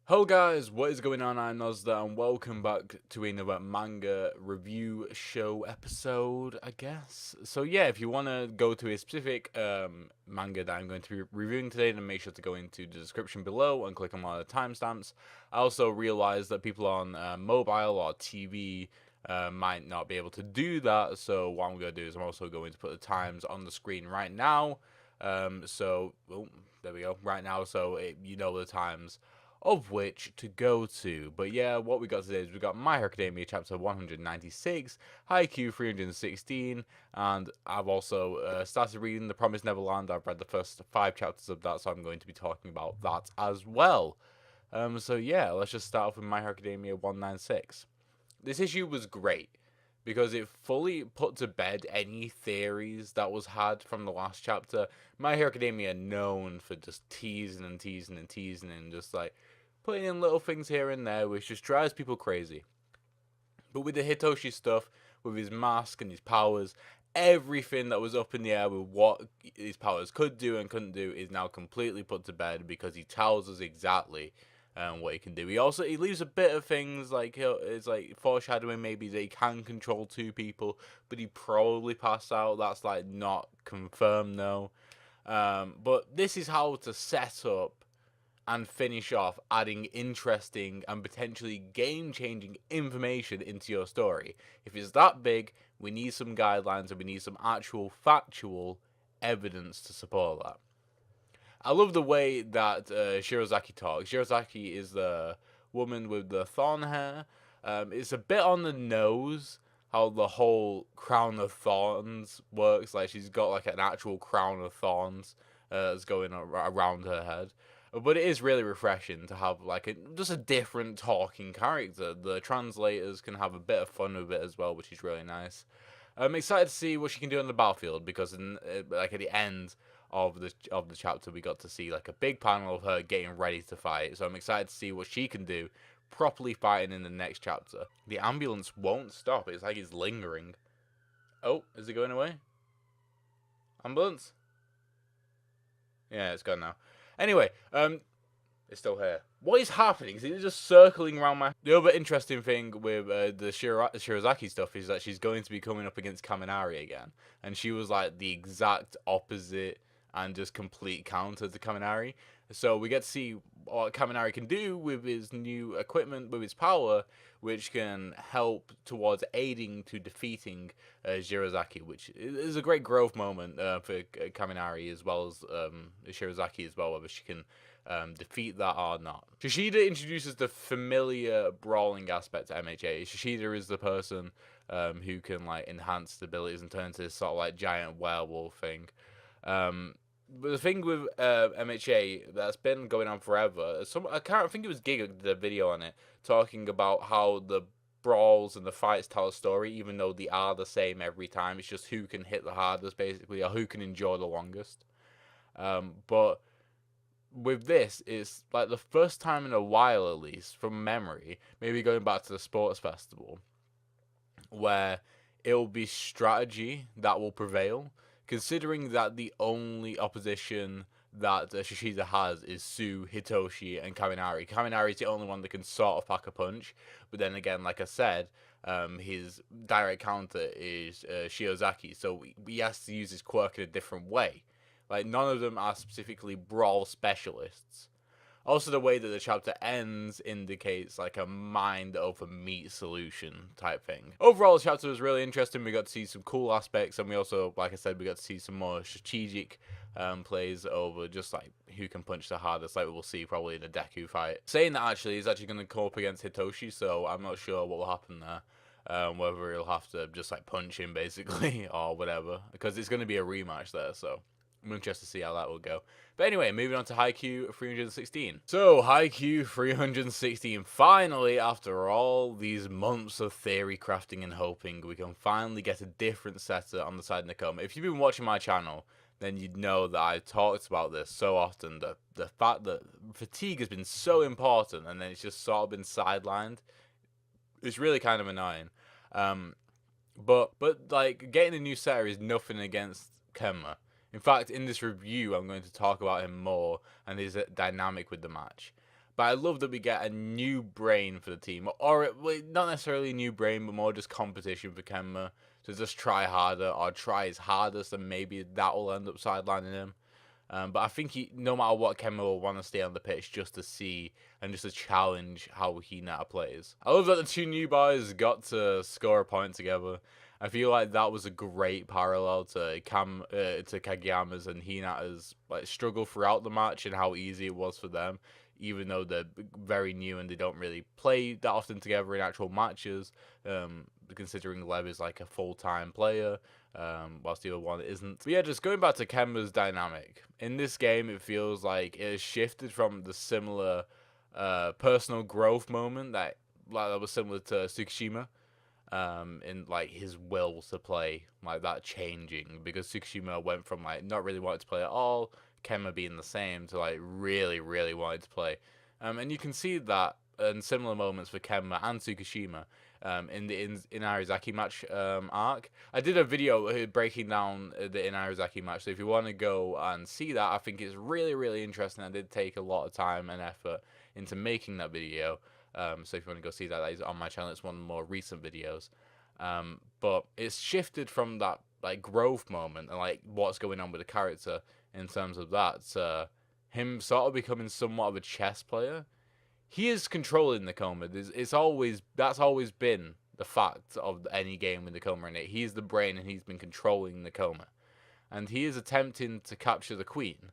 Hello guys, what is going on? I'm Nozda and welcome back to another manga review show episode, I guess. So yeah, if you want to go to a specific manga that I'm going to be reviewing today, then make sure to go into the description below and click on one of the timestamps. I also realized that people on mobile or TV might not be able to do that, so what I'm going to do is I'm also going to put the times on the screen right now. There we go, right now, so you know the times of which to go to. But yeah, what we got today is we got My Hero Academia chapter 196, Haikyuu 316, and I've also started reading The Promised Neverland. I've read the first 5 chapters of that, so I'm going to be talking about that as well. So yeah, let's just start off with My Hero Academia 196. This issue was great because it fully put to bed any theories that was had from the last chapter. My Hero Academia known for just teasing and teasing and teasing and just like putting in little things here and there which just drives people crazy. But with the Hitoshi stuff, with his mask and his powers, everything that was up in the air with what his powers could do and couldn't do is now completely put to bed because he tells us exactly what he can do. He leaves a bit of things like it's like foreshadowing maybe that he can control 2 people, but he probably passed out. That's like not confirmed though. But this is how to set up and finish off adding interesting and potentially game-changing information into your story. If it's that big, we need some guidelines and we need some actual factual evidence to support that. I love the way that Shirozaki talks. Shirozaki is the woman with the thorn hair. It's a bit on the nose how the whole crown of thorns works. Like she's got like an actual crown of thorns that's going around her head. But it is really refreshing to have like just a different talking character. The translators can have a bit of fun with it as well, which is really nice. I'm excited to see what she can do on the battlefield because like at the end of the chapter we got to see like a big panel of her getting ready to fight. So I'm excited to see what she can do properly fighting in the next chapter. The ambulance won't stop. It's like it's lingering. Oh, is it going away? Ambulance? Yeah, it's gone now. Anyway, it's still here. What is happening? Is it just circling around my... The other interesting thing with the Shirozaki stuff is that she's going to be coming up against Kaminari again. And she was like the exact opposite and just complete counter to Kaminari. So we get to see what Kaminari can do with his new equipment, with his power, which can help towards aiding to defeating Shirozaki, which is a great growth moment for Kaminari as well as Shirozaki as well, whether she can defeat that or not. Shishida introduces the familiar brawling aspect to MHA. Shishida is the person who can like enhance the abilities and turn into this sort of like giant werewolf thing. But the thing with MHA that's been going on forever, I think it was Giga did a video on it talking about how the brawls and the fights tell a story, even though they are the same every time. It's just who can hit the hardest, basically, or who can endure the longest. But with this, it's like the first time in a while, at least from memory, maybe going back to the sports festival, where it'll be strategy that will prevail. Considering that the only opposition that Shishida has is Sue, Hitoshi, and Kaminari. Kaminari is the only one that can sort of pack a punch. But then again, like I said, his direct counter is Shiozaki. So he has to use his quirk in a different way. Like, none of them are specifically brawl specialists. Also, the way that the chapter ends indicates like a mind over meat solution type thing. Overall, the chapter was really interesting. We got to see some cool aspects, and we also, like I said, we got to see some more strategic plays over just like who can punch the hardest, like we'll see probably in a Deku fight. Saying that actually, he's actually going to come up against Hitoshi, so I'm not sure what will happen there. Whether he'll have to just like punch him basically or whatever, because it's going to be a rematch there, so I'm interested to see how that will go. But anyway, moving on to Haikyuu 316. So, Haikyuu 316. Finally, after all these months of theory crafting and hoping, we can finally get a different setter on the side of Nakoma. If you've been watching my channel, then you'd know that I've talked about this so often. That the fact that fatigue has been so important and then it's just sort of been sidelined. It's really kind of annoying. But like, getting a new setter is nothing against Kenma. In fact, in this review, I'm going to talk about him more and his dynamic with the match. But I love that we get a new brain for the team, or not necessarily a new brain, but more just competition for Kenma to just try harder or try his hardest, and maybe that will end up sidelining him. But I think no matter what, Kenma will want to stay on the pitch just to see and just to challenge how Hinata plays. I love that the two new boys got to score a point together. I feel like that was a great parallel to Kageyama's and Hinata's like struggle throughout the match and how easy it was for them, even though they're very new and they don't really play that often together in actual matches. Considering Lev is like a full-time player, whilst the other one isn't. But yeah, just going back to Kenma's dynamic in this game, it feels like it has shifted from the similar personal growth moment that was similar to Tsukishima. In like his will to play, like that changing, because Tsukishima went from like not really wanting to play at all, Kenma being the same, to like really wanting to play. And you can see that in similar moments for Kenma and Tsukishima in the Inarizaki match arc. I did a video breaking down the Inarizaki match, so if you want to go and see that, I think it's really interesting. I did take a lot of time and effort into making that video. So if you want to go see that, that is on my channel. It's one of the more recent videos. But it's shifted from that like growth moment and like what's going on with the character in terms of that to him sort of becoming somewhat of a chess player. He is controlling Nakoma. That's always been the fact of any game with Nakoma in it. He's the brain and he's been controlling Nakoma. And he is attempting to capture the queen,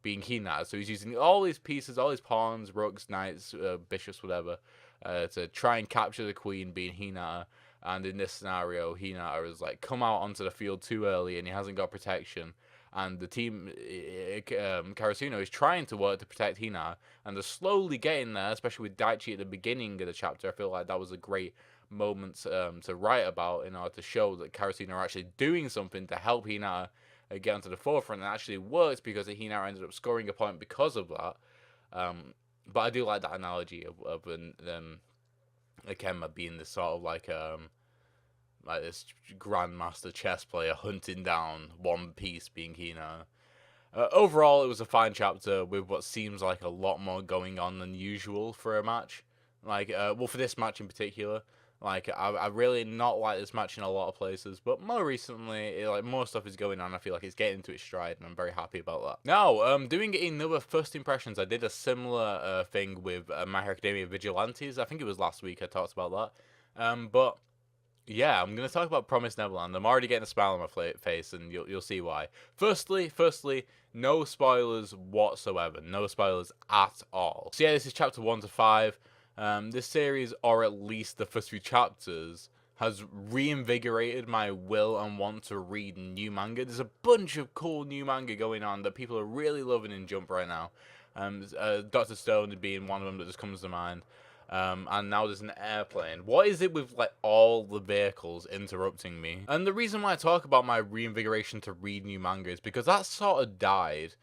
being Hinata. So he's using all his pieces, all his pawns, rooks, knights, bishops, whatever, to try and capture the queen, being Hinata. And in this scenario, Hinata has like come out onto the field too early and he hasn't got protection. And the team, Karasuno, is trying to work to protect Hinata, and they're slowly getting there, especially with Daichi at the beginning of the chapter. I feel like that was a great moment to write about in order to show that Karasuno are actually doing something to help Hinata get onto the forefront, and actually works because Hinata ended up scoring a point because of that. But I do like that analogy of Kenma being this sort of like this grandmaster chess player hunting down one piece, being Hinata. Overall, it was a fine chapter with what seems like a lot more going on than usual for a match. Like, well, for this match in particular. Like, I really not like this match in a lot of places, but more recently, like, more stuff is going on. I feel like it's getting to its stride, and I'm very happy about that. Now, doing another first impressions, I did a similar thing with My Hero Academia Vigilantes. I think it was last week I talked about that. But yeah, I'm going to talk about Promised Neverland. I'm already getting a smile on my face, and you'll see why. Firstly, no spoilers whatsoever. No spoilers at all. So yeah, this is chapter 1 to 5. This series, or at least the first few chapters, has reinvigorated my will and want to read new manga. There's a bunch of cool new manga going on that people are really loving in Jump right now. Dr. Stone being one of them that just comes to mind. And now there's an airplane. What is it with like all the vehicles interrupting me? And the reason why I talk about my reinvigoration to read new manga is because that sort of died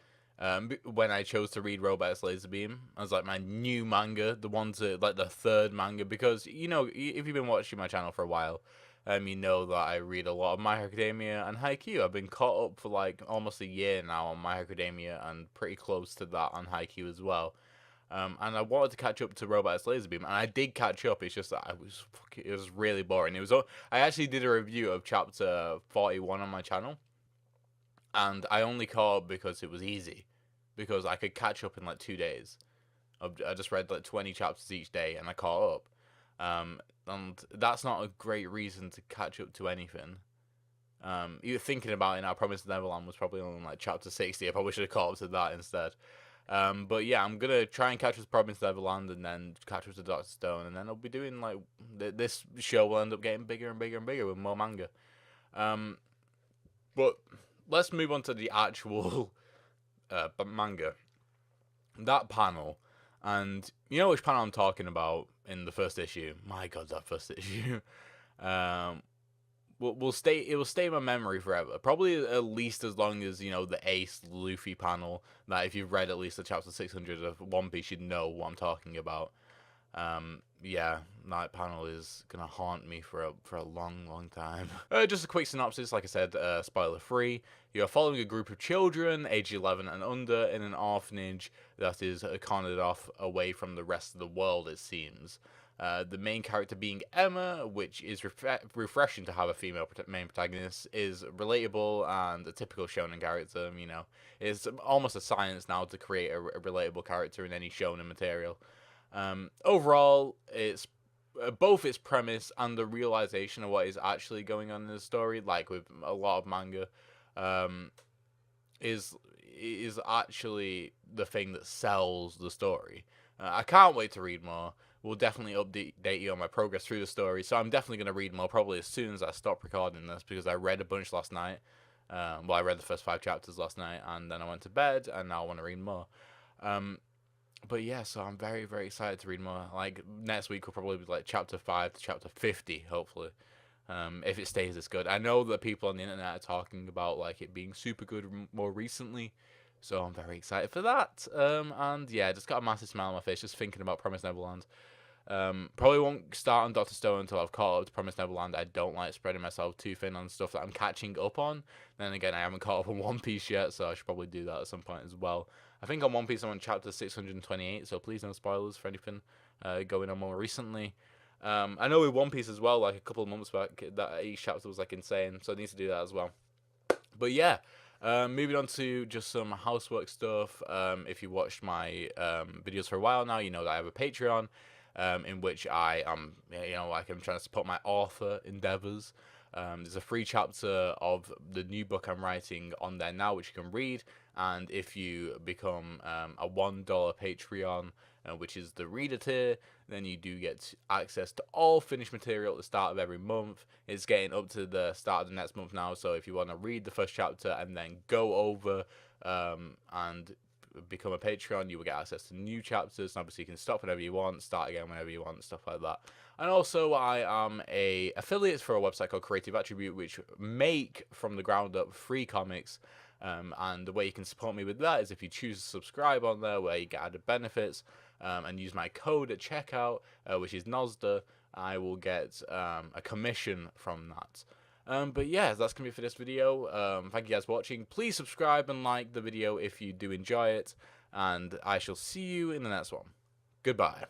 when I chose to read Robots Laserbeam as like my new manga, the one to like the third manga, because you know, if you've been watching my channel for a while, you know that I read a lot of My Hero Academia and Haikyuu. I've been caught up for like almost a year now on My Hero Academia and pretty close to that on Haikyuu as well. And I wanted to catch up to Robots Laserbeam, and I did catch up. It's just that it was really boring. I actually did a review of chapter 41 on my channel, and I only caught up because it was easy, because I could catch up in like 2 days. I just read like 20 chapters each day, and I caught up. And that's not a great reason to catch up to anything. You're thinking about it now. Promised Neverland was probably on like chapter 60. I probably should have caught up to that instead. But yeah, I'm gonna try and catch up to Promised Neverland and then catch up to Dr. Stone, and then I'll be doing like this show will end up getting bigger and bigger and bigger with more manga. But let's move on to the actual manga. That panel, and you know which panel I'm talking about in the first issue. My God, that first issue. It will stay in my memory forever. Probably at least as long as, you know, the Ace Luffy panel. That if you've read at least the chapter 600 of One Piece, you'd know what I'm talking about. Yeah, that panel is gonna haunt me for a long time. Just a quick synopsis, like I said, spoiler free. You're following a group of children, age 11 and under, in an orphanage that is cornered off away from the rest of the world, it seems. The main character being Emma, which is refreshing to have a female main protagonist, is relatable and a typical shonen character. You know, it's almost a science now to create a relatable character in any shonen material. Overall, it's both its premise and the realization of what is actually going on in the story, like with a lot of manga, um, is actually the thing that sells the story. I can't wait to read more. We'll definitely update you on my progress through the story. So I'm definitely going to read more probably as soon as I stop recording this, because I read a bunch last night. Well, I read the first 5 chapters last night, and then I went to bed, and now I want to read more. But yeah, so I'm very, very excited to read more. Like, next week will probably be like chapter 5 to chapter 50, hopefully. If it stays this good. I know that people on the internet are talking about like it being super good more recently, so I'm very excited for that. And yeah, just got a massive smile on my face just thinking about Promised Neverland. Probably won't start on Dr. Stone until I've caught up to Promised Neverland. I don't like spreading myself too thin on stuff that I'm catching up on. Then again, I haven't caught up on One Piece yet, so I should probably do that at some point as well. I think on One Piece I'm on chapter 628, so please no spoilers for anything going on more recently. I know with One Piece as well, like a couple of months back, that each chapter was like insane, so I need to do that as well. But yeah, moving on to just some housework stuff. If you watched my videos for a while now, you know that I have a Patreon, in which I am, like I'm trying to support my author endeavors. There's a free chapter of the new book I'm writing on there now, which you can read. And if you become a $1 Patreon, which is the reader tier, then you do get access to all finished material at the start of every month. It's getting up to the start of the next month now, so if you want to read the first chapter and then go over and become a Patreon, you will get access to new chapters. And obviously, you can stop whenever you want, start again whenever you want, stuff like that. And also, I am a affiliate for a website called Creative Attribute, which make from the ground up free comics. And the way you can support me with that is if you choose to subscribe on there, where you get added benefits, and use my code at checkout, which is NOSDA. I will get a commission from that. But yeah, that's going to be it for this video. Thank you guys for watching. Please subscribe and like the video if you do enjoy it. And I shall see you in the next one. Goodbye.